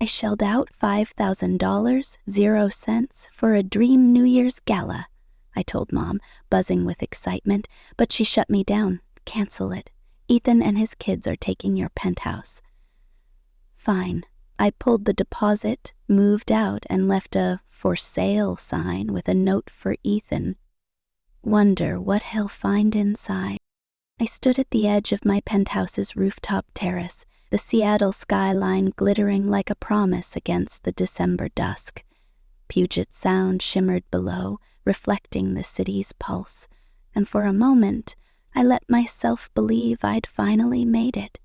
I shelled out $5,000, 0 cents, for a dream New Year's gala, I told Mom, buzzing with excitement, but she shut me down. Cancel it. Ethan and his kids are taking your penthouse. Fine. I pulled the deposit, moved out, and left a "for sale" sign with a note for Ethan. Wonder what he'll find inside. I stood at the edge of my penthouse's rooftop terrace, the Seattle skyline glittering like a promise against the December dusk. Puget Sound shimmered below, reflecting the city's pulse, and for a moment I let myself believe I'd finally made it.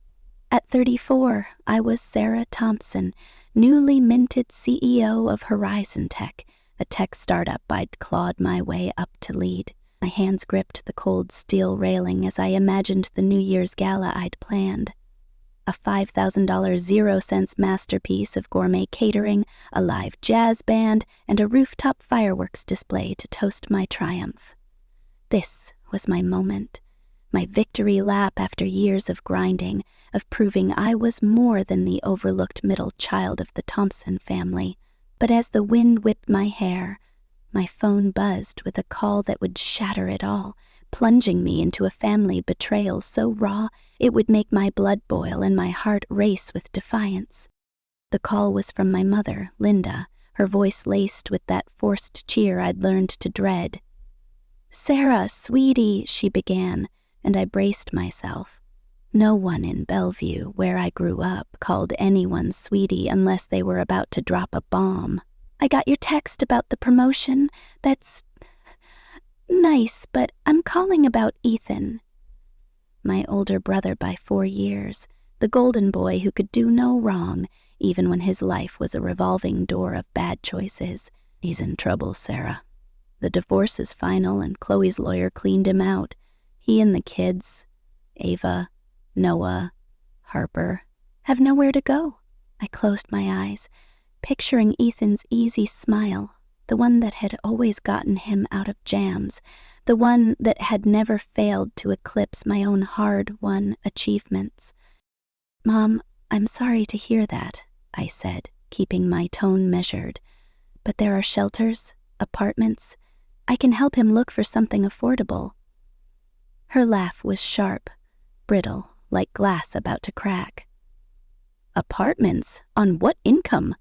At 34, I was Sarah Thompson, newly minted CEO of Horizon Tech, a tech startup I'd clawed my way up to lead. My hands gripped the cold steel railing as I imagined the New Year's gala I'd planned. A $5,000 0 cents masterpiece of gourmet catering, a live jazz band, and a rooftop fireworks display to toast my triumph. This was my moment, my victory lap after years of grinding, of proving I was more than the overlooked middle child of the Thompson family. But as the wind whipped my hair, my phone buzzed with a call that would shatter it all, plunging me into a family betrayal so raw it would make my blood boil and my heart race with defiance. The call was from my mother, Linda, her voice laced with that forced cheer I'd learned to dread. "Sarah, sweetie," she began, and I braced myself. No one in Bellevue, where I grew up, called anyone sweetie unless they were about to drop a bomb. "I got your text about the promotion. That's nice, but I'm calling about Ethan." My older brother by 4 years, the golden boy who could do no wrong, even when his life was a revolving door of bad choices. "He's in trouble, Sarah. The divorce is final and Chloe's lawyer cleaned him out. He and the kids, Ava, Noah, Harper, have nowhere to go." I closed my eyes, picturing Ethan's easy smile, the one that had always gotten him out of jams, the one that had never failed to eclipse my own hard-won achievements. "Mom, I'm sorry to hear that," I said, keeping my tone measured. "But there are shelters, apartments. I can help him look for something affordable." Her laugh was sharp, brittle, like glass about to crack. "Apartments? On what income?"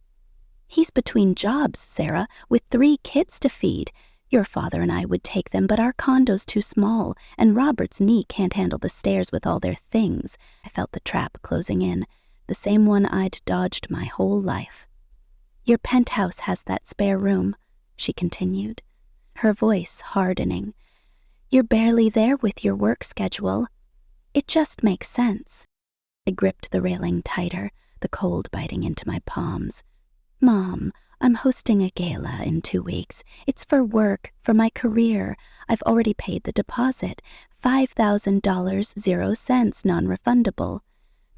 "He's between jobs, Sarah, with 3 kids to feed. Your father and I would take them, but our condo's too small, and Robert's knee can't handle the stairs with all their things." I felt the trap closing in, the same one I'd dodged my whole life. "Your penthouse has that spare room," she continued, her voice hardening. "You're barely there with your work schedule. It just makes sense." I gripped the railing tighter, the cold biting into my palms. "Mom, I'm hosting a gala in 2 weeks. It's for work, for my career. I've already paid the deposit, $5,000, 0 cents, non-refundable.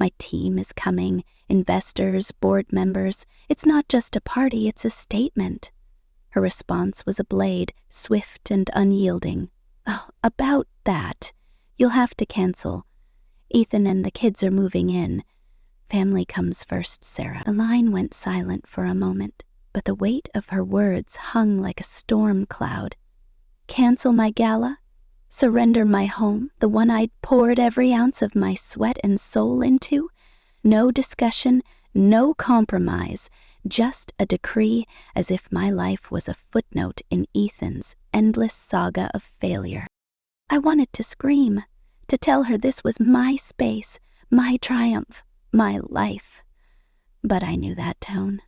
My team is coming, investors, board members. It's not just a party, it's a statement." Her response was a blade, swift and unyielding. "Oh, about that. You'll have to cancel. Ethan and the kids are moving in. Family comes first, Sarah." The line went silent for a moment, but the weight of her words hung like a storm cloud. "Cancel my gala? Surrender my home, the one I'd poured every ounce of my sweat and soul into? No discussion, no compromise, just a decree, as if my life was a footnote in Ethan's endless saga of failure." I wanted to scream, to tell her this was my space, my triumph, my life. But I knew that tone.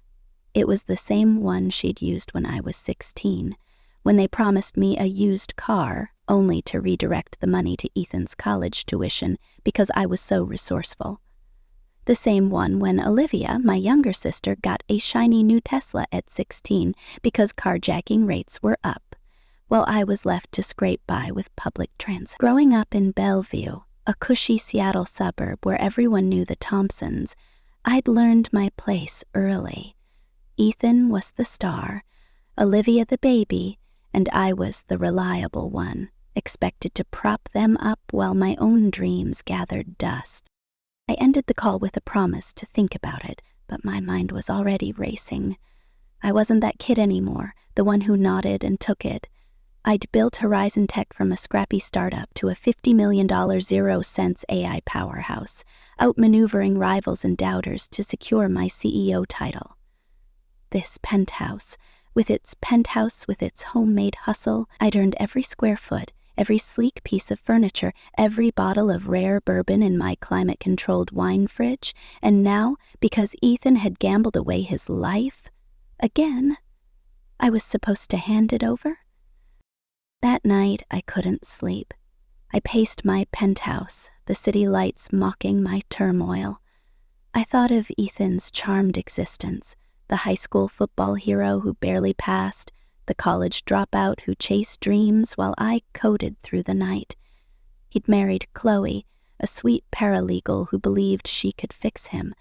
It was the same one she'd used when I was 16, when they promised me a used car, only to redirect the money to Ethan's college tuition because I was so resourceful. The same one when Olivia, my younger sister, got a shiny new Tesla at 16 because carjacking rates were up, while I was left to scrape by with public transit. Growing up in Bellevue, a cushy Seattle suburb where everyone knew the Thompsons, I'd learned my place early. Ethan was the star, Olivia the baby, and I was the reliable one, expected to prop them up while my own dreams gathered dust. I ended the call with a promise to think about it, but my mind was already racing. I wasn't that kid anymore, the one who nodded and took it. I'd built Horizon Tech from a scrappy startup to a $50 million 0-cents AI powerhouse, outmaneuvering rivals and doubters to secure my CEO title. This penthouse, with its homemade hustle, I'd earned every square foot, every sleek piece of furniture, every bottle of rare bourbon in my climate-controlled wine fridge, and now, because Ethan had gambled away his life, again, I was supposed to hand it over? That night, I couldn't sleep. I paced my penthouse, the city lights mocking my turmoil. I thought of Ethan's charmed existence, the high school football hero who barely passed, the college dropout who chased dreams while I coded through the night. He'd married Chloe, a sweet paralegal who believed she could fix him,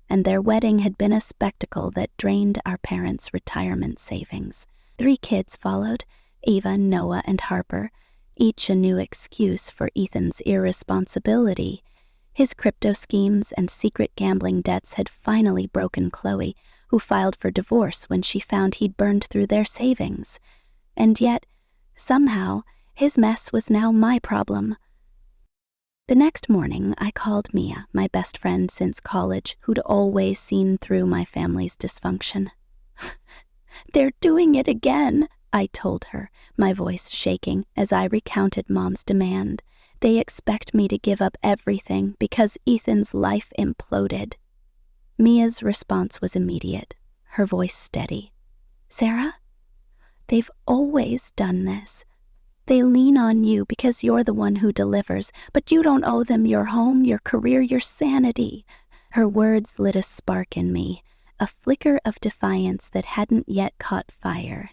and their wedding had been a spectacle that drained our parents' retirement savings. 3 kids followed, Ava, Noah, and Harper, each a new excuse for Ethan's irresponsibility. His crypto schemes and secret gambling debts had finally broken Chloe, who filed for divorce when she found he'd burned through their savings. And yet, somehow, his mess was now my problem. The next morning, I called Mia, my best friend since college, who'd always seen through my family's dysfunction. "They're doing it again," I told her, my voice shaking as I recounted Mom's demand. "They expect me to give up everything because Ethan's life imploded." Mia's response was immediate, her voice steady. "Sarah, they've always done this. They lean on you because you're the one who delivers, but you don't owe them your home, your career, your sanity." Her words lit a spark in me, a flicker of defiance that hadn't yet caught fire.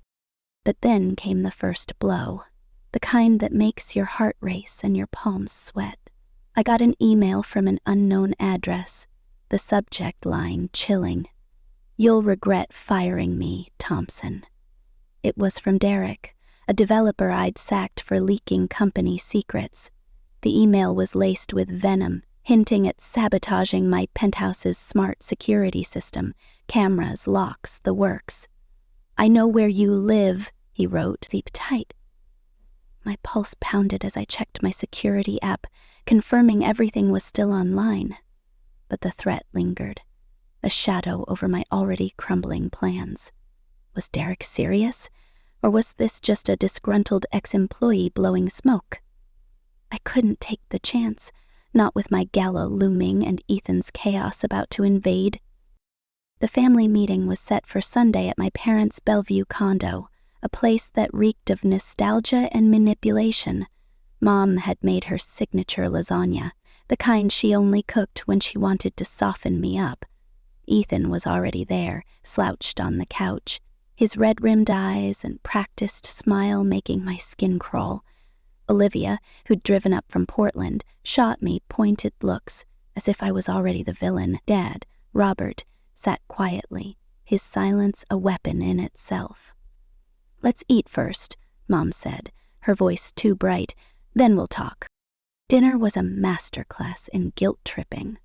But then came the first blow, the kind that makes your heart race and your palms sweat. I got an email from an unknown address, the subject line chilling. "You'll regret firing me, Thompson." It was from Derek, a developer I'd sacked for leaking company secrets. The email was laced with venom, hinting at sabotaging my penthouse's smart security system, cameras, locks, the works. "I know where you live," he wrote. "Sleep tight." My pulse pounded as I checked my security app, confirming everything was still online. But the threat lingered, a shadow over my already crumbling plans. Was Derek serious? Or was this just a disgruntled ex-employee blowing smoke? I couldn't take the chance, not with my gala looming and Ethan's chaos about to invade. The family meeting was set for Sunday at my parents' Bellevue condo, a place that reeked of nostalgia and manipulation. Mom had made her signature lasagna, the kind she only cooked when she wanted to soften me up. Ethan was already there, slouched on the couch, his red-rimmed eyes and practiced smile making my skin crawl. Olivia, who'd driven up from Portland, shot me pointed looks, as if I was already the villain. Dad, Robert, sat quietly, his silence a weapon in itself. "Let's eat first," Mom said, her voice too bright. "Then we'll talk." Dinner was a masterclass in guilt-tripping.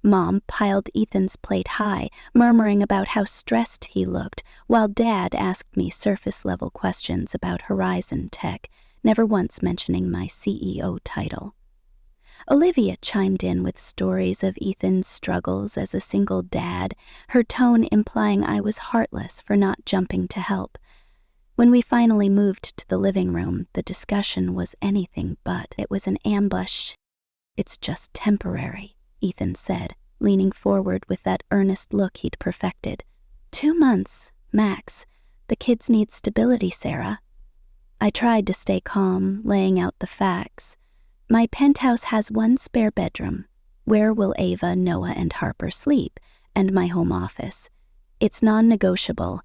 Mom piled Ethan's plate high, murmuring about how stressed he looked, while Dad asked me surface-level questions about Horizon Tech, never once mentioning my CEO title. Olivia chimed in with stories of Ethan's struggles as a single dad, her tone implying I was heartless for not jumping to help. When we finally moved to the living room, the discussion was anything but. It was an ambush. "It's just temporary," Ethan said, leaning forward with that earnest look he'd perfected. 2 months, max. The kids need stability, Sarah." I tried to stay calm, laying out the facts. "My penthouse has 1 spare bedroom. Where will Ava, Noah, and Harper sleep? And my home office. It's non-negotiable.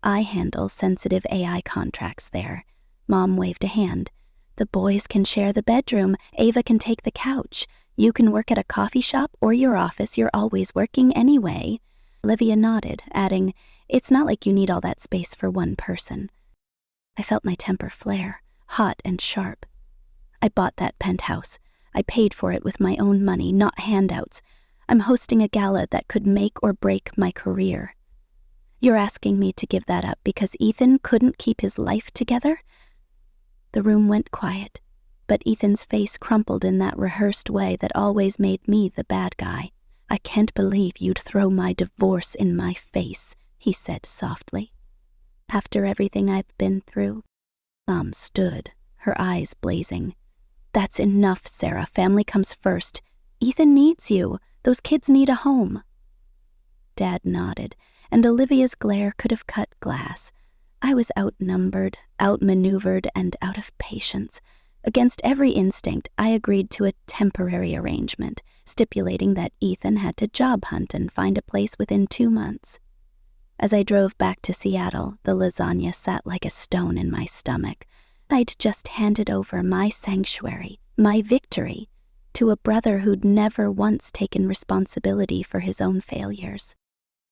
I handle sensitive AI contracts there." Mom waved a hand. "The boys can share the bedroom. Ava can take the couch. You can work at a coffee shop or your office. You're always working anyway." Olivia nodded, adding, "It's not like you need all that space for 1 person." I felt my temper flare, hot and sharp. "I bought that penthouse. I paid for it with my own money, not handouts. I'm hosting a gala that could make or break my career. You're asking me to give that up because Ethan couldn't keep his life together?" The room went quiet, but Ethan's face crumpled in that rehearsed way that always made me the bad guy. "I can't believe you'd throw my divorce in my face," he said softly. "After everything I've been through?" Mom stood, her eyes blazing. "That's enough, Sarah. Family comes first. Ethan needs you. Those kids need a home." Dad nodded, and Olivia's glare could have cut glass. I was outnumbered, outmaneuvered, and out of patience. Against every instinct, I agreed to a temporary arrangement, stipulating that Ethan had to job hunt and find a place within 2 months. As I drove back to Seattle, the lasagna sat like a stone in my stomach. I'd just handed over my sanctuary, my victory, to a brother who'd never once taken responsibility for his own failures.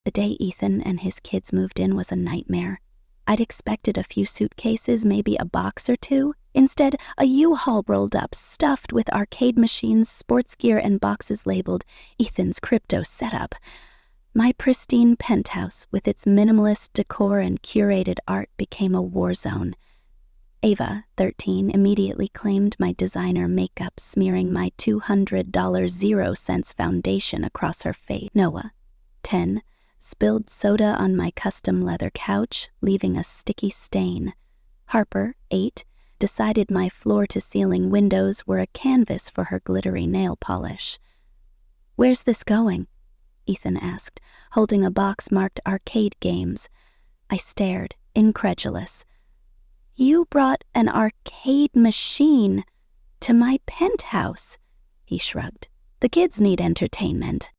The day Ethan and his kids moved in was a nightmare. I'd expected a few suitcases, maybe a box or two. Instead, a U-Haul rolled up, stuffed with arcade machines, sports gear, and boxes labeled Ethan's crypto setup. My pristine penthouse, with its minimalist decor and curated art, became a war zone. Ava, 13, immediately claimed my designer makeup, smearing my $200 0-cents foundation across her face. Noah, 10, spilled soda on my custom leather couch, leaving a sticky stain. Harper, 8, decided my floor-to-ceiling windows were a canvas for her glittery nail polish. "Where's this going?" Ethan asked, holding a box marked arcade games. I stared, incredulous. "You brought an arcade machine to my penthouse," he shrugged. "The kids need entertainment."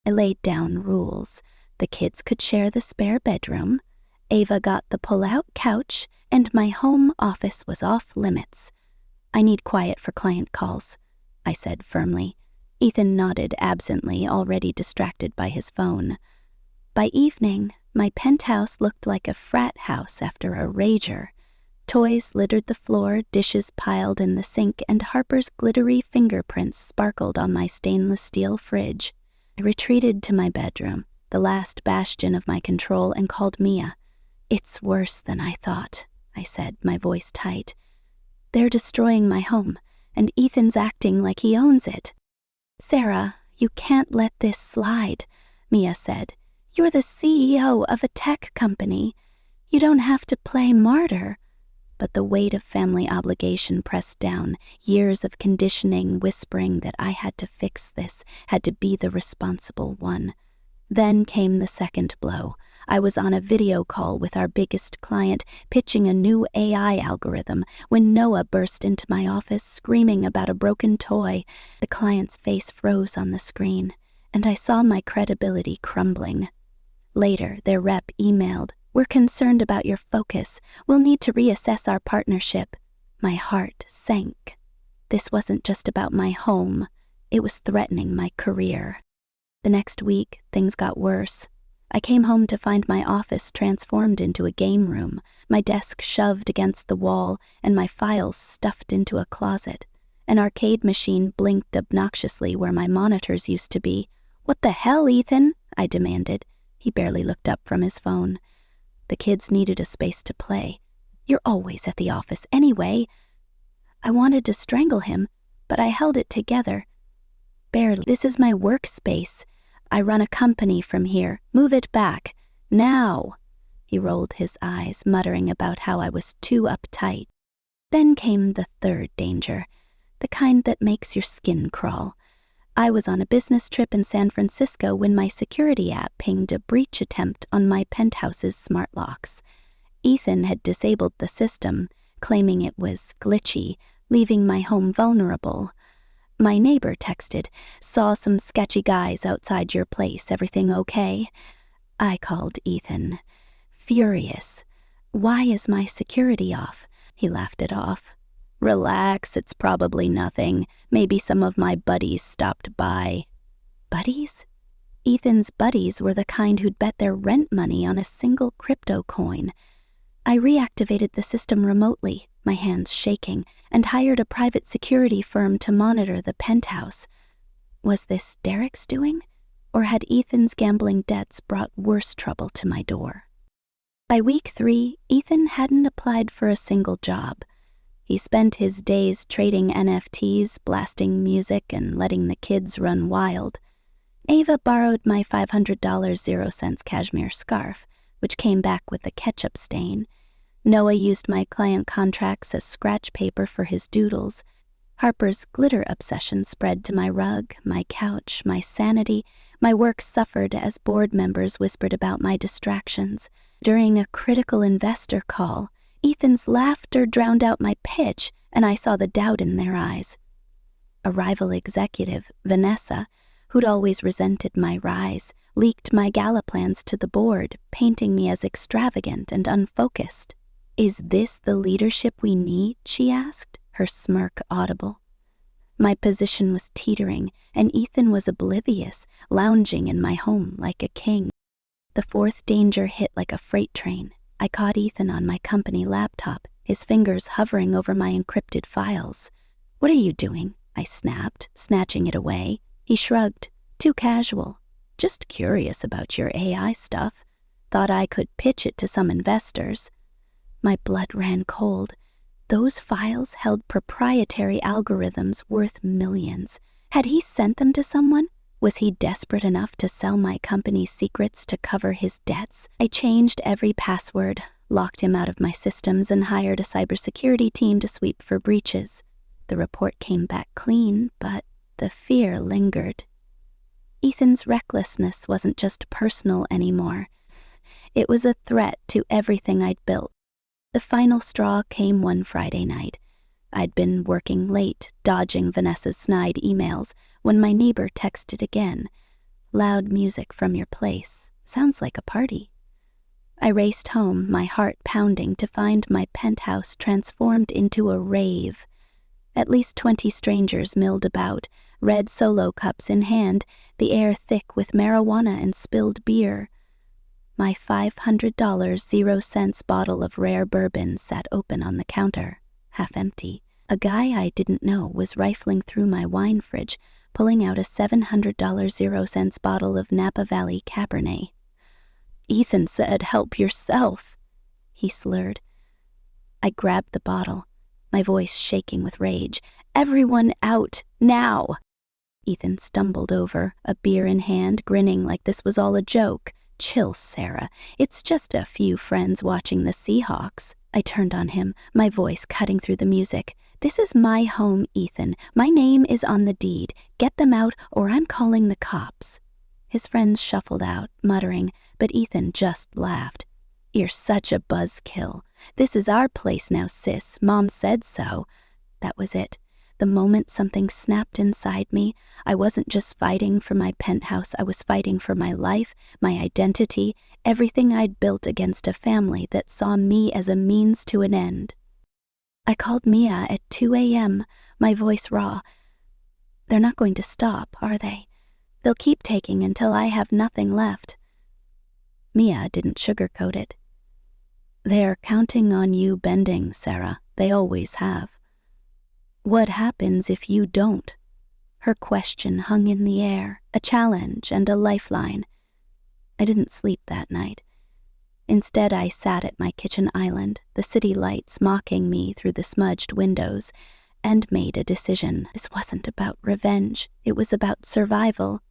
I laid down rules. The kids could share the spare bedroom. Ava got the pull-out couch, and my home office was off limits. "I need quiet for client calls," I said firmly. Ethan nodded absently, already distracted by his phone. By evening, my penthouse looked like a frat house after a rager. Toys littered the floor, dishes piled in the sink, and Harper's glittery fingerprints sparkled on my stainless steel fridge. I retreated to my bedroom, the last bastion of my control, and called Mia. "It's worse than I thought," I said, my voice tight. "They're destroying my home, and Ethan's acting like he owns it." "Sarah, you can't let this slide," Mia said. "You're the CEO of a tech company. You don't have to play martyr." But the weight of family obligation pressed down, years of conditioning whispering that I had to fix this, had to be the responsible one. Then came the second blow. I was on a video call with our biggest client, pitching a new AI algorithm, when Noah burst into my office screaming about a broken toy. The client's face froze on the screen, and I saw my credibility crumbling. Later, their rep emailed, "We're concerned about your focus. We'll need to reassess our partnership." My heart sank. This wasn't just about my home. It was threatening my career. The next week, things got worse. I came home to find my office transformed into a game room, my desk shoved against the wall, and my files stuffed into a closet. An arcade machine blinked obnoxiously where my monitors used to be. "What the hell, Ethan?" I demanded. He barely looked up from his phone. The kids needed a space to play. "You're always at the office anyway." I wanted to strangle him, but I held it together. "Barely. This is my workspace. I run a company from here. Move it back. Now." He rolled his eyes, muttering about how I was too uptight. Then came the third danger, the kind that makes your skin crawl. I was on a business trip in San Francisco when my security app pinged a breach attempt on my penthouse's smart locks. Ethan had disabled the system, claiming it was glitchy, leaving my home vulnerable. My neighbor texted, "Saw some sketchy guys outside your place. Everything okay?" I called Ethan, furious. "Why is my security off?" He laughed it off. "Relax, it's probably nothing. Maybe some of my buddies stopped by." Buddies? Ethan's buddies were the kind who'd bet their rent money on a single crypto coin. I reactivated the system remotely, my hands shaking, and hired a private security firm to monitor the penthouse. Was this Derek's doing? or had Ethan's gambling debts brought worse trouble to my door? By week 3, Ethan hadn't applied for a single job. He spent his days trading NFTs, blasting music, and letting the kids run wild. Ava borrowed my $500 0-cents cashmere scarf, which came back with a ketchup stain. Noah used my client contracts as scratch paper for his doodles. Harper's glitter obsession spread to my rug, my couch, my sanity. My work suffered as board members whispered about my distractions. During a critical investor call, Ethan's laughter drowned out my pitch, and I saw the doubt in their eyes. A rival executive, Vanessa, who'd always resented my rise, leaked my gala plans to the board, painting me as extravagant and unfocused. "Is this the leadership we need?" she asked, her smirk audible. My position was teetering, and Ethan was oblivious, lounging in my home like a king. The fourth danger hit like a freight train. I caught Ethan on my company laptop, his fingers hovering over my encrypted files. "What are you doing?" I snapped, snatching it away. He shrugged. "Too casual. Just curious about your AI stuff. Thought I could pitch it to some investors." My blood ran cold. Those files held proprietary algorithms worth millions. Had he sent them to someone? Was he desperate enough to sell my company's secrets to cover his debts? I changed every password, locked him out of my systems, and hired a cybersecurity team to sweep for breaches. The report came back clean, but the fear lingered. Ethan's recklessness wasn't just personal anymore. It was a threat to everything I'd built. The final straw came one Friday night. I'd been working late, dodging Vanessa's snide emails, when my neighbor texted again. "Loud music from your place. Sounds like a party." I raced home, my heart pounding, to find my penthouse transformed into a rave. At least 20 strangers milled about, red Solo cups in hand, the air thick with marijuana and spilled beer. My $500 0-cents bottle of rare bourbon sat open on the counter, half empty. A guy I didn't know was rifling through my wine fridge, pulling out a $700 0-cents bottle of Napa Valley Cabernet. "Ethan said, 'Help yourself,'" he slurred. I grabbed the bottle, my voice shaking with rage. "Everyone out, now!" Ethan stumbled over, a beer in hand, grinning like this was all a joke. "Chill, Sarah. It's just a few friends watching the Seahawks." I turned on him, my voice cutting through the music. "This is my home, Ethan. My name is on the deed. Get them out, or I'm calling the cops." His friends shuffled out, muttering, but Ethan just laughed. "You're such a buzzkill. This is our place now, sis. Mom said so." That was it. The moment something snapped inside me, I wasn't just fighting for my penthouse, I was fighting for my life, my identity, everything I'd built against a family that saw me as a means to an end. I called Mia at 2 a.m., my voice raw. "They're not going to stop, are they? They'll keep taking until I have nothing left." Mia didn't sugarcoat it. "They're counting on you bending, Sarah. They always have." "What happens if you don't?" Her question hung in the air, a challenge and a lifeline. I didn't sleep that night. Instead, I sat at my kitchen island, the city lights mocking me through the smudged windows, and made a decision. This wasn't about revenge. It was about survival.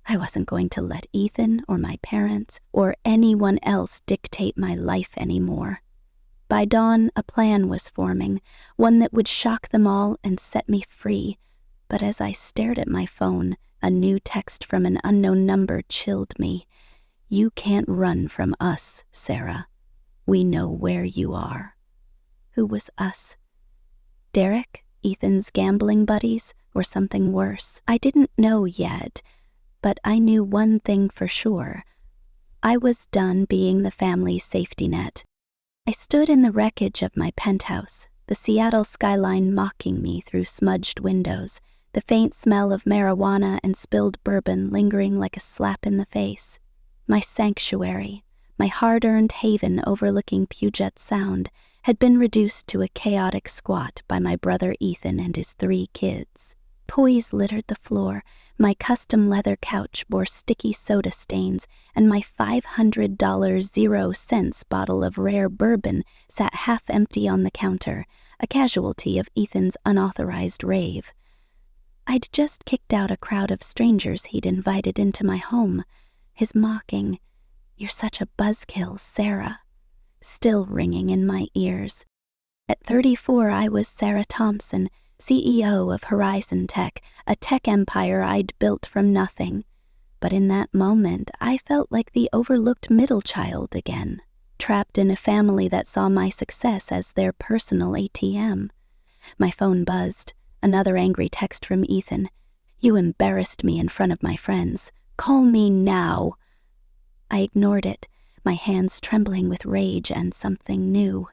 I wasn't going to let Ethan or my parents or anyone else dictate my life anymore. By dawn, a plan was forming, one that would shock them all and set me free. But as I stared at my phone, a new text from an unknown number chilled me. "You can't run from us, Sarah. We know where you are." Who was us? Derek, Ethan's gambling buddies, or something worse? I didn't know yet, but I knew one thing for sure. I was done being the family's safety net. I stood in the wreckage of my penthouse, the Seattle skyline mocking me through smudged windows, the faint smell of marijuana and spilled bourbon lingering like a slap in the face. My sanctuary, my hard-earned haven overlooking Puget Sound, had been reduced to a chaotic squat by my brother Ethan and his 3 kids. Toys littered the floor, my custom leather couch bore sticky soda stains, and my $500 0 cents bottle of rare bourbon sat half empty on the counter, a casualty of Ethan's unauthorized rave. I'd just kicked out a crowd of strangers he'd invited into my home, his mocking, "You're such a buzzkill, Sarah," still ringing in my ears. At 34, I was Sarah Thompson, CEO of Horizon Tech, a tech empire I'd built from nothing. But in that moment, I felt like the overlooked middle child again, trapped in a family that saw my success as their personal ATM. My phone buzzed. Another angry text from Ethan. "You embarrassed me in front of my friends. Call me now." I ignored it, my hands trembling with rage and something new.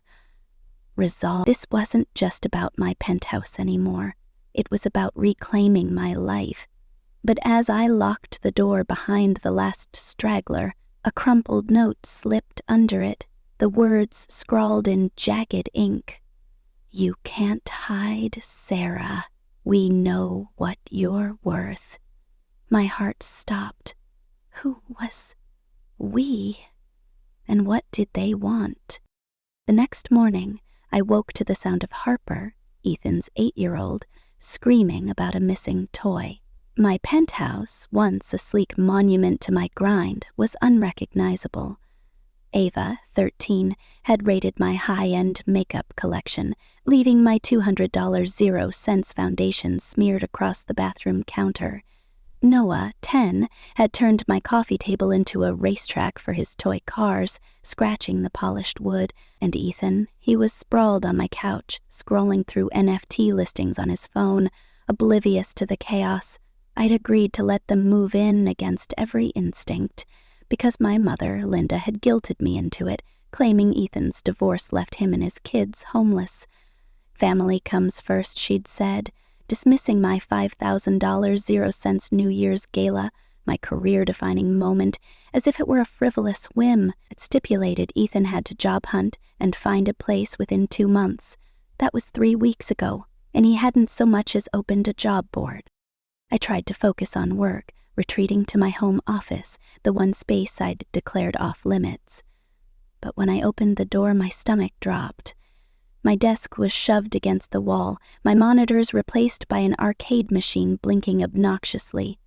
Resolve. This wasn't just about my penthouse anymore. It was about reclaiming my life. But as I locked the door behind the last straggler, a crumpled note slipped under it, the words scrawled in jagged ink. "You can't hide, Sarah. We know what you're worth." My heart stopped. Who was we? And what did they want? The next morning, I woke to the sound of Harper, Ethan's 8-year-old, screaming about a missing toy. My penthouse, once a sleek monument to my grind, was unrecognizable. Ava, 13, had raided my high-end makeup collection, leaving my $200 0 cents foundation smeared across the bathroom counter. Noah, 10, had turned my coffee table into a racetrack for his toy cars, scratching the polished wood, and Ethan, he was sprawled on my couch, scrolling through NFT listings on his phone, oblivious to the chaos. I'd agreed to let them move in against every instinct, because my mother, Linda, had guilted me into it, claiming Ethan's divorce left him and his kids homeless. "Family comes first," she'd said, dismissing my $5,000 0 cents New Year's gala, my career-defining moment, as if it were a frivolous whim. It stipulated Ethan had to job hunt and find a place within 2 months. That was 3 weeks ago, and he hadn't so much as opened a job board. I tried to focus on work, retreating to my home office, the one space I'd declared off-limits. But when I opened the door, my stomach dropped. My desk was shoved against the wall, my monitors replaced by an arcade machine blinking obnoxiously.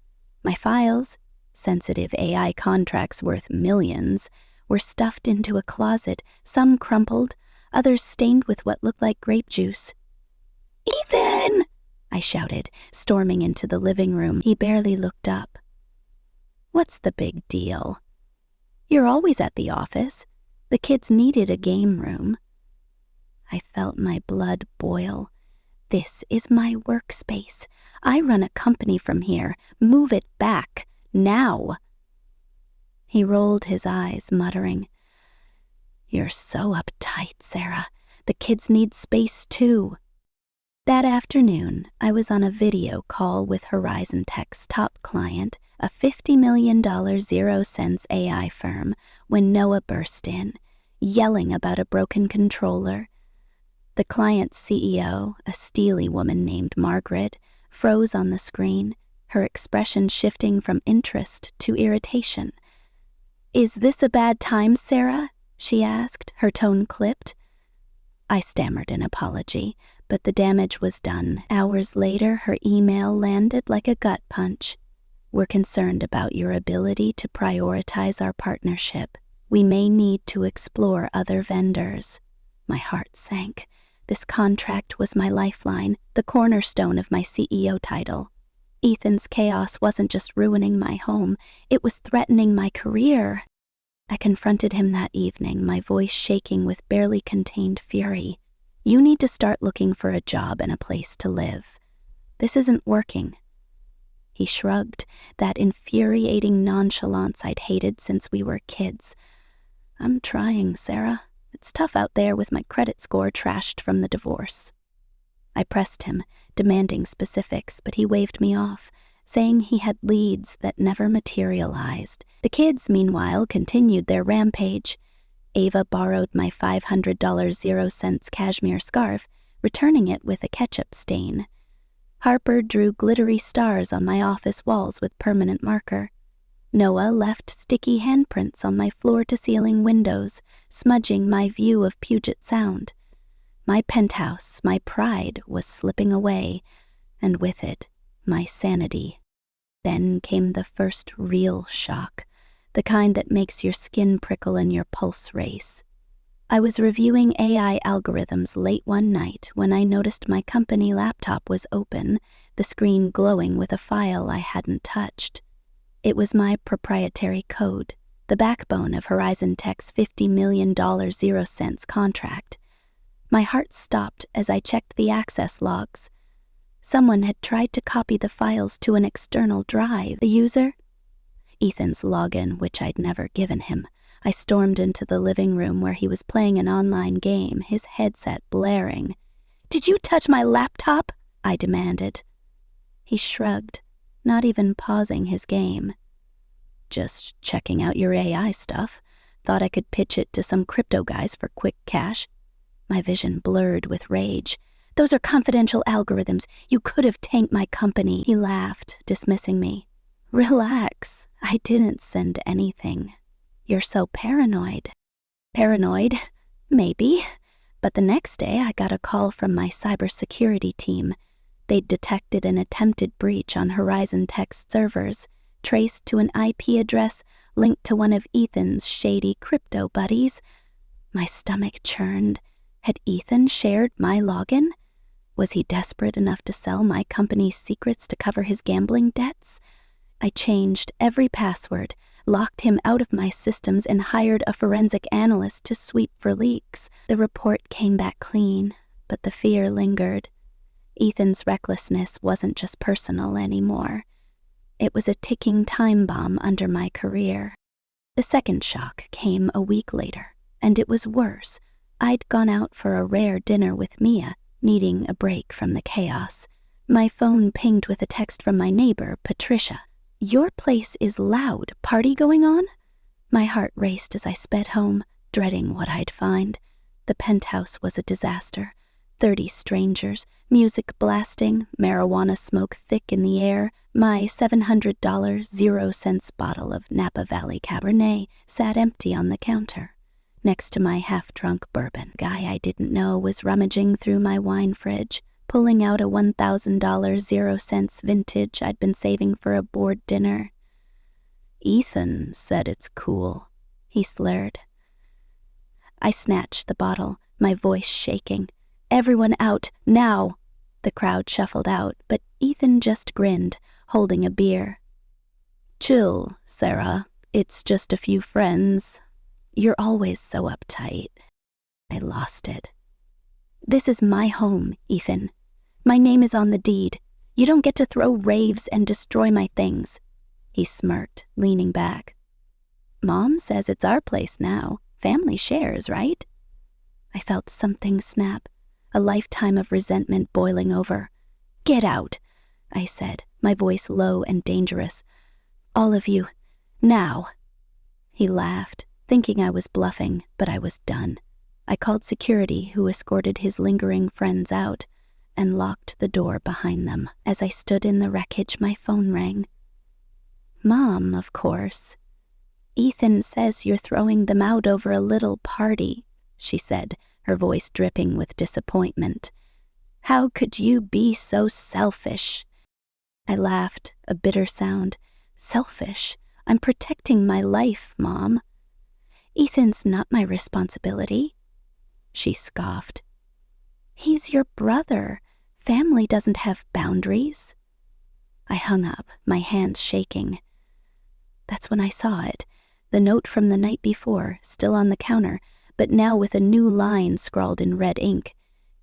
My files, sensitive AI contracts worth millions, were stuffed into a closet, some crumpled, others stained with what looked like grape juice. "Ethan!" I shouted, storming into the living room. He barely looked up. "What's the big deal?" "You're always at the office. The kids needed a game room." I felt my blood boil. "This is my workspace. I run a company from here. Move it back, now." He rolled his eyes, muttering, "You're so uptight, Sarah. The kids need space too." That afternoon, I was on a video call with Horizon Tech's top client, a $50 million 0 cents AI firm, when Noah burst in, yelling about a broken controller. The client's CEO, a steely woman named Margaret, froze on the screen, her expression shifting from interest to irritation. "Is this a bad time, Sarah?" she asked, her tone clipped. I stammered an apology, but the damage was done. Hours later, her email landed like a gut punch. "We're concerned about your ability to prioritize our partnership. We may need to explore other vendors." My heart sank. This contract was my lifeline, the cornerstone of my CEO title. Ethan's chaos wasn't just ruining my home, it was threatening my career. I confronted him that evening, my voice shaking with barely contained fury. "You need to start looking for a job and a place to live. This isn't working." He shrugged, that infuriating nonchalance I'd hated since we were kids. "I'm trying, Sarah. It's tough out there with my credit score trashed from the divorce." I pressed him, demanding specifics, but he waved me off, saying he had leads that never materialized. The kids, meanwhile, continued their rampage. Ava borrowed my $500 0 cents cashmere scarf, returning it with a ketchup stain. Harper drew glittery stars on my office walls with permanent marker. Noah left sticky handprints on my floor-to-ceiling windows, smudging my view of Puget Sound. My penthouse, my pride, was slipping away, and with it, my sanity. Then came the first real shock, the kind that makes your skin prickle and your pulse race. I was reviewing AI algorithms late one night when I noticed my company laptop was open, the screen glowing with a file I hadn't touched. It was my proprietary code, the backbone of Horizon Tech's $50 million 0 cents contract. My heart stopped as I checked the access logs. Someone had tried to copy the files to an external drive. The user? Ethan's login, which I'd never given him. I stormed into the living room where he was playing an online game, his headset blaring. "Did you touch my laptop?" I demanded. He shrugged, not even pausing his game. "Just checking out your AI stuff. Thought I could pitch it to some crypto guys for quick cash." My vision blurred with rage. "Those are confidential algorithms. You could have tanked my company." He laughed, dismissing me. "Relax. I didn't send anything. You're so paranoid." Paranoid? Maybe. But the next day I got a call from my cybersecurity team. They'd detected an attempted breach on Horizon Tech's servers, traced to an IP address linked to one of Ethan's shady crypto buddies. My stomach churned. Had Ethan shared my login? Was he desperate enough to sell my company's secrets to cover his gambling debts? I changed every password, locked him out of my systems, and hired a forensic analyst to sweep for leaks. The report came back clean, but the fear lingered. Ethan's recklessness wasn't just personal anymore. It was a ticking time bomb under my career. The second shock came a week later, and it was worse. I'd gone out for a rare dinner with Mia, needing a break from the chaos. My phone pinged with a text from my neighbor, Patricia. "Your place is loud. Party going on?" My heart raced as I sped home, dreading what I'd find. The penthouse was a disaster. 30 strangers, music blasting, marijuana smoke thick in the air. My $700 0 cents bottle of Napa Valley Cabernet sat empty on the counter. Next to my half-drunk bourbon, guy I didn't know was rummaging through my wine fridge, pulling out a $1,000 0 cents vintage I'd been saving for a board dinner. "Ethan said it's cool," he slurred. I snatched the bottle, my voice shaking. "Everyone out, now!" The crowd shuffled out, but Ethan just grinned, holding a beer. "Chill, Sarah. It's just a few friends. You're always so uptight." I lost it. "This is my home, Ethan. My name is on the deed. You don't get to throw raves and destroy my things." He smirked, leaning back. "Mom says it's our place now. Family shares, right?" I felt something snap, a lifetime of resentment boiling over. "Get out," I said, my voice low and dangerous. "All of you, now." He laughed, thinking I was bluffing, but I was done. I called security, who escorted his lingering friends out, and locked the door behind them. As I stood in the wreckage, my phone rang. "Mom, of course. Ethan says you're throwing them out over a little party," she said, her voice dripping with disappointment. "How could you be so selfish?" I laughed, a bitter sound. "Selfish? I'm protecting my life, Mom. Ethan's not my responsibility." She scoffed. "He's your brother. Family doesn't have boundaries." I hung up, my hands shaking. That's when I saw it, the note from the night before, still on the counter, but now with a new line scrawled in red ink.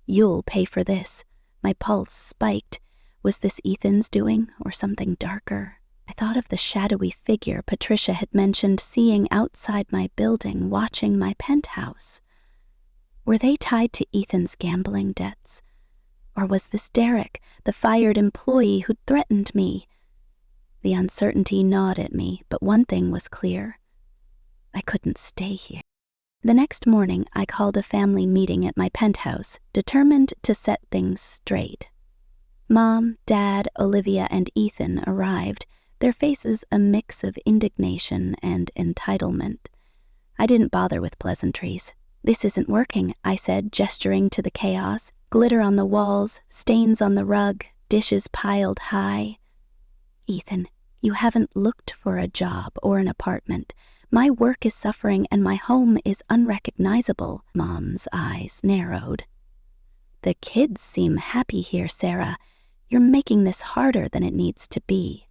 "You'll pay for this." My pulse spiked. Was this Ethan's doing, or something darker? I thought of the shadowy figure Patricia had mentioned seeing outside my building, watching my penthouse. Were they tied to Ethan's gambling debts? Or was this Derek, the fired employee who'd threatened me? The uncertainty gnawed at me, but one thing was clear. I couldn't stay here. The next morning, I called a family meeting at my penthouse, determined to set things straight. Mom, Dad, Olivia, and Ethan arrived, their faces a mix of indignation and entitlement. I didn't bother with pleasantries. "This isn't working," I said, gesturing to the chaos. Glitter on the walls, stains on the rug, dishes piled high. "Ethan, you haven't looked for a job or an apartment. My work is suffering and my home is unrecognizable." Mom's eyes narrowed. "The kids seem happy here, Sarah. You're making this harder than it needs to be."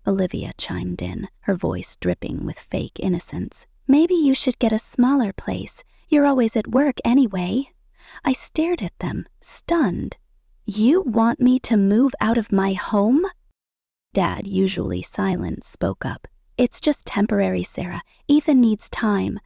Olivia chimed in, her voice dripping with fake innocence. "Maybe you should get a smaller place. You're always at work anyway." I stared at them, stunned. "You want me to move out of my home?" Dad, usually silent, spoke up. "It's just temporary, Sarah. Ethan needs time."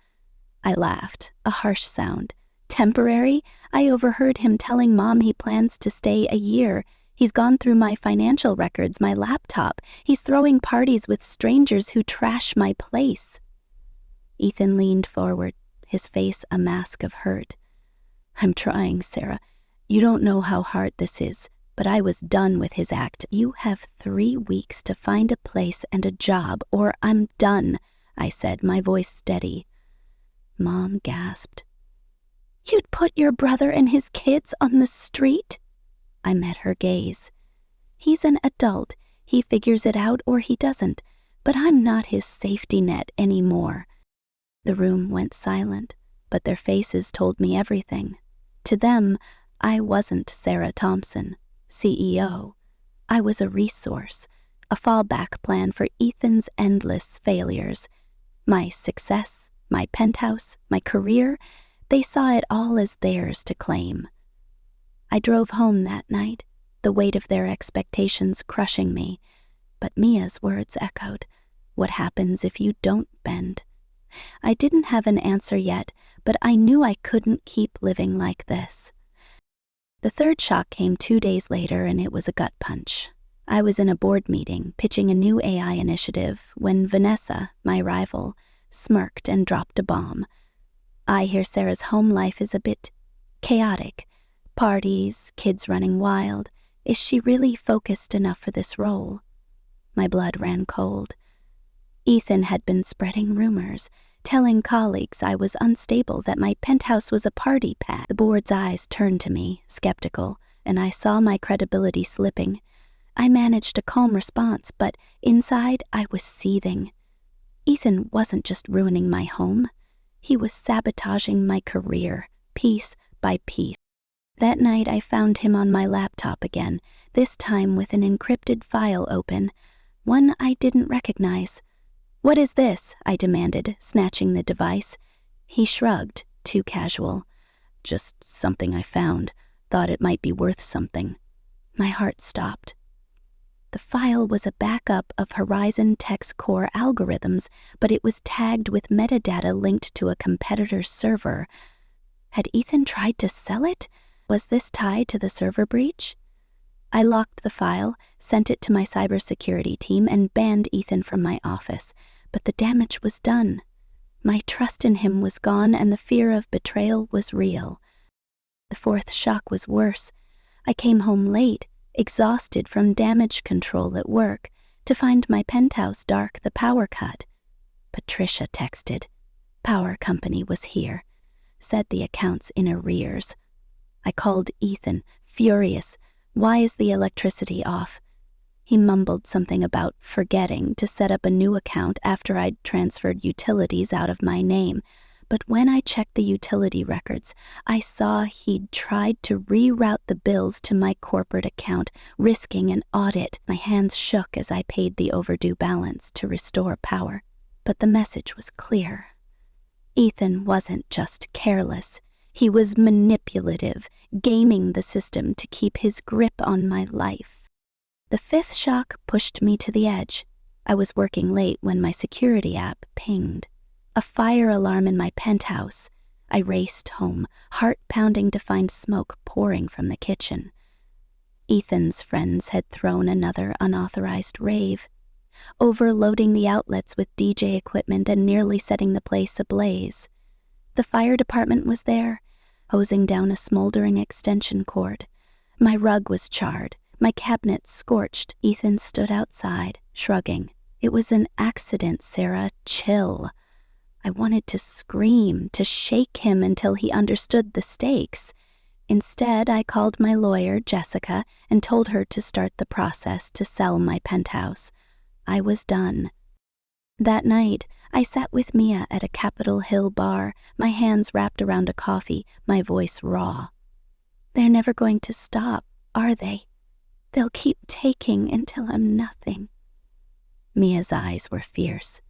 I laughed, a harsh sound. "Temporary?" I overheard him telling Mom he plans to stay a year. He's gone through my financial records, my laptop. He's throwing parties with strangers who trash my place. Ethan leaned forward, his face a mask of hurt. "I'm trying, Sarah. You don't know how hard this is, but I was done with his act. You have 3 weeks to find a place and a job, or I'm done," I said, my voice steady. Mom gasped. "You'd put your brother and his kids on the street?" I met her gaze. "He's an adult. He figures it out or he doesn't, but I'm not his safety net anymore." The room went silent, but their faces told me everything. To them, I wasn't Sarah Thompson, CEO. I was a resource, a fallback plan for Ethan's endless failures. My success, my penthouse, my career, they saw it all as theirs to claim. I drove home that night, the weight of their expectations crushing me, but Mia's words echoed, "What happens if you don't bend?" I didn't have an answer yet, but I knew I couldn't keep living like this. The third shock came 2 days later, and it was a gut punch. I was in a board meeting, pitching a new AI initiative, when Vanessa, my rival, smirked and dropped a bomb. "I hear Sarah's home life is a bit chaotic. Parties, kids running wild. Is she really focused enough for this role?" My blood ran cold. Ethan had been spreading rumors, telling colleagues I was unstable, that my penthouse was a party pad. The board's eyes turned to me, skeptical, and I saw my credibility slipping. I managed a calm response, but inside I was seething. Ethan wasn't just ruining my home. He was sabotaging my career, piece by piece. That night I found him on my laptop again, this time with an encrypted file open, one I didn't recognize. "What is this?" I demanded, snatching the device. He shrugged, too casual. "Just something I found. Thought it might be worth something." My heart stopped. The file was a backup of Horizon Tech's core algorithms, but it was tagged with metadata linked to a competitor's server. Had Ethan tried to sell it? Was this tied to the server breach? I locked the file, sent it to my cybersecurity team, and banned Ethan from my office. But the damage was done. My trust in him was gone, and the fear of betrayal was real. The fourth shock was worse. I came home late, exhausted from damage control at work, to find my penthouse dark, the power cut. Patricia texted. Power company was here. Said the account's in arrears. I called Ethan, furious. "Why is the electricity off?" He mumbled something about forgetting to set up a new account after I'd transferred utilities out of my name. But when I checked the utility records, I saw he'd tried to reroute the bills to my corporate account, risking an audit. My hands shook as I paid the overdue balance to restore power. But the message was clear. Ethan wasn't just careless. He was manipulative, gaming the system to keep his grip on my life. The fifth shock pushed me to the edge. I was working late when my security app pinged. A fire alarm in my penthouse. I raced home, heart pounding to find smoke pouring from the kitchen. Ethan's friends had thrown another unauthorized rave, overloading the outlets with DJ equipment and nearly setting the place ablaze. The fire department was there, hosing down a smoldering extension cord. My rug was charred, My cabinet scorched. Ethan stood outside, shrugging. It was an accident, Sarah. Chill. I wanted to scream, to shake him until he understood the stakes. Instead, I called my lawyer, Jessica, and told her to start the process to sell my penthouse. I was done. That night, I sat with Mia at a Capitol Hill bar, my hands wrapped around a coffee, my voice raw. They're never going to stop, are they? They'll keep taking until I'm nothing. Mia's eyes were fierce.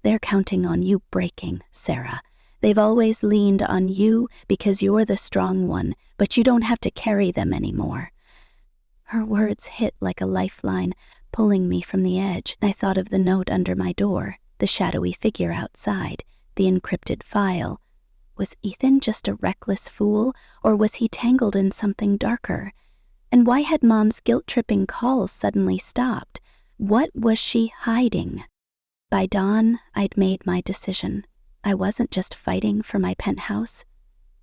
They're counting on you breaking, Sarah. They've always leaned on you because you're the strong one, but you don't have to carry them anymore. Her words hit like a lifeline, pulling me from the edge. I thought of the note under my door, the shadowy figure outside, the encrypted file. Was Ethan just a reckless fool, or was he tangled in something darker? And why had Mom's guilt-tripping calls suddenly stopped? What was she hiding? By dawn, I'd made my decision. I wasn't just fighting for my penthouse.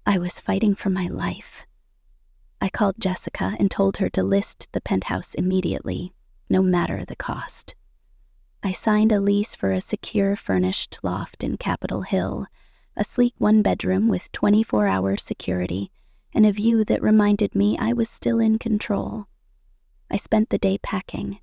I was fighting for my life. I called Jessica and told her to list the penthouse immediately, no matter the cost. I signed a lease for a secure furnished loft in Capitol Hill, a sleek one-bedroom with 24-hour security, and a view that reminded me I was still in control. I spent the day packing.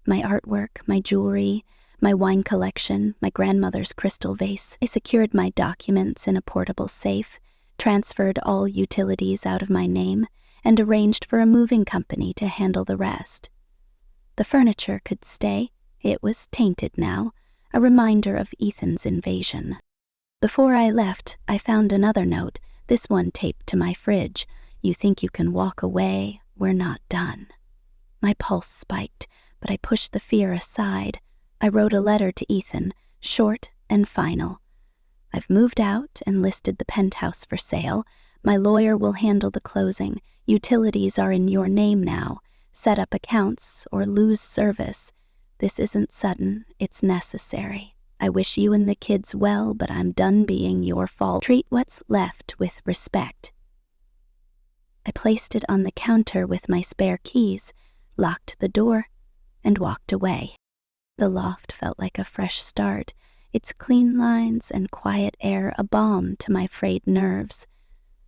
My artwork, my jewelry, my wine collection, my grandmother's crystal vase. I secured my documents in a portable safe, transferred all utilities out of my name, and arranged for a moving company to handle the rest. The furniture could stay. It was tainted now, a reminder of Ethan's invasion. Before I left, I found another note, this one taped to my fridge. You think you can walk away? We're not done. My pulse spiked, but I pushed the fear aside. I wrote a letter to Ethan, short and final. I've moved out and listed the penthouse for sale. My lawyer will handle the closing. Utilities are in your name now. Set up accounts or lose service. This isn't sudden, it's necessary. I wish you and the kids well, but I'm done being your fault. Treat what's left with respect. I placed it on the counter with my spare keys, locked the door, and walked away. The loft felt like a fresh start, its clean lines and quiet air a balm to my frayed nerves.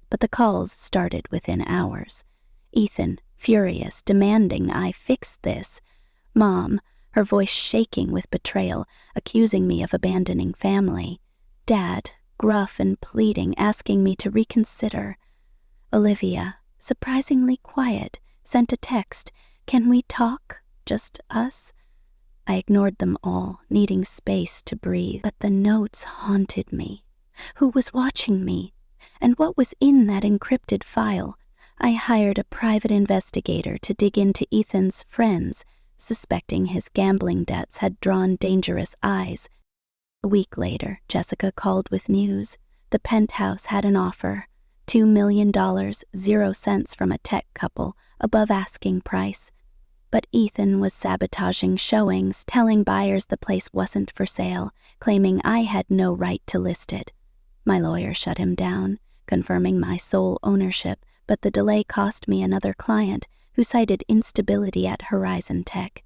But the calls started within hours. Ethan, furious, demanding I fix this. Mom, her voice shaking with betrayal, accusing me of abandoning family. Dad, gruff and pleading, asking me to reconsider. Olivia, surprisingly quiet, sent a text. Can we talk? Just us? I ignored them all, needing space to breathe, but the notes haunted me. Who was watching me? And what was in that encrypted file? I hired a private investigator to dig into Ethan's friends, suspecting his gambling debts had drawn dangerous eyes. A week later, Jessica called with news. The penthouse had an offer, $2 million, 0 cents from a tech couple, above asking price. But Ethan was sabotaging showings, telling buyers the place wasn't for sale, claiming I had no right to list it. My lawyer shut him down, confirming my sole ownership, but the delay cost me another client who cited instability at Horizon Tech.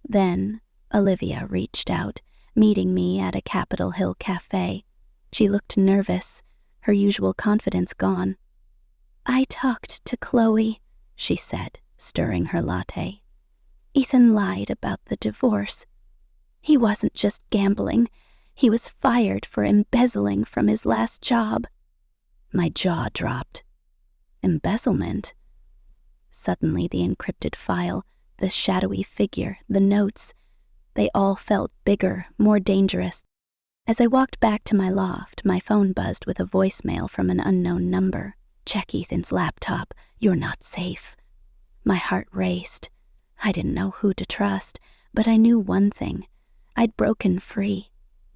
Then, Olivia reached out, meeting me at a Capitol Hill cafe. She looked nervous, her usual confidence gone. I talked to Chloe, she said, stirring her latte. Ethan lied about the divorce. He wasn't just gambling. He was fired for embezzling from his last job. My jaw dropped. Embezzlement? Suddenly the encrypted file, the shadowy figure, the notes, they all felt bigger, more dangerous. As I walked back to my loft, my phone buzzed with a voicemail from an unknown number. Check Ethan's laptop. You're not safe. My heart raced. I didn't know who to trust, but I knew one thing. I'd broken free.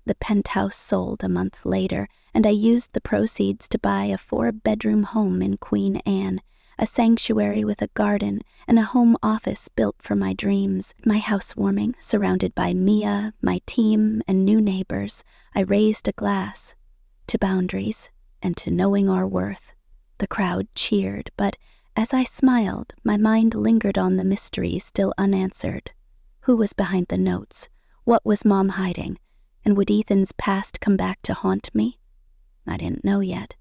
The penthouse sold a month later, and I used the proceeds to buy a 4-bedroom home in Queen Anne, a sanctuary with a garden and a home office built for my dreams. My housewarming, surrounded by Mia, my team, and new neighbors, I raised a glass to boundaries and to knowing our worth. The crowd cheered, but As I smiled, my mind lingered on the mystery still unanswered. Who was behind the notes? What was Mom hiding? And would Ethan's past come back to haunt me? I didn't know yet.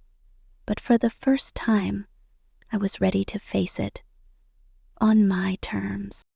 But for the first time, I was ready to face it. On my terms.